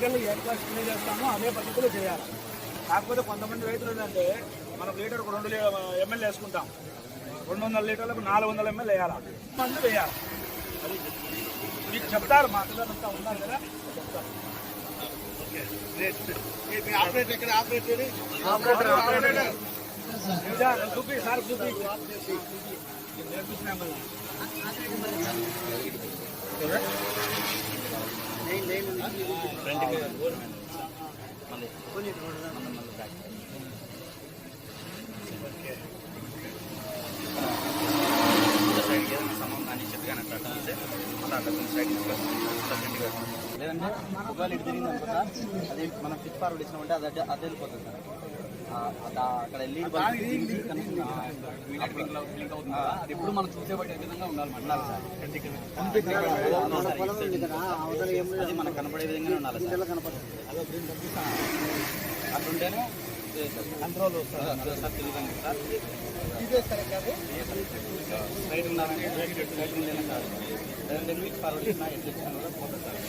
Chemical ఏ class spray చేస్తామో అదే పద్ధతిలో చేయాలి. కాకపోతే కొంతమంది రైతులు ఏంటంటే మనం లీటర్కు 2 ml వేసుకుంటాం, 200 లీటర్లకు 400 ml వేయాలి, మందు వేయాలి. అది మీకు చెప్తారు, మా పిల్లలంతా ఉన్నారు కదా చెప్తారు. చూపి సార్ చూపి నేర్పించినా లేదంటే ఒకవేళ ఇటు తిరిగింది అనుకో సార్, అది మనం పిచ్ ఫార్వర్డ్ ఇచ్చినామంటే అది అది వెళ్ళిపోతుంది సార్. అక్కడ లీడ్ అది ఎప్పుడు మనం చూసేబట్టే విధంగా ఉండాలి సార్. అది మనకు కనపడే విధంగా ఉండాలి సార్. అట్లుంటేనే కంట్రోల్ సార్ తిరుగుతాం సార్. రైట్ ఉండాలంటే రైట్ ఉండేనా సార్, లేదంటే పిచ్ ఫార్వర్డ్ ఇచ్చినా ఎట్లా ఇచ్చినా కూడా పోతుంది సార్.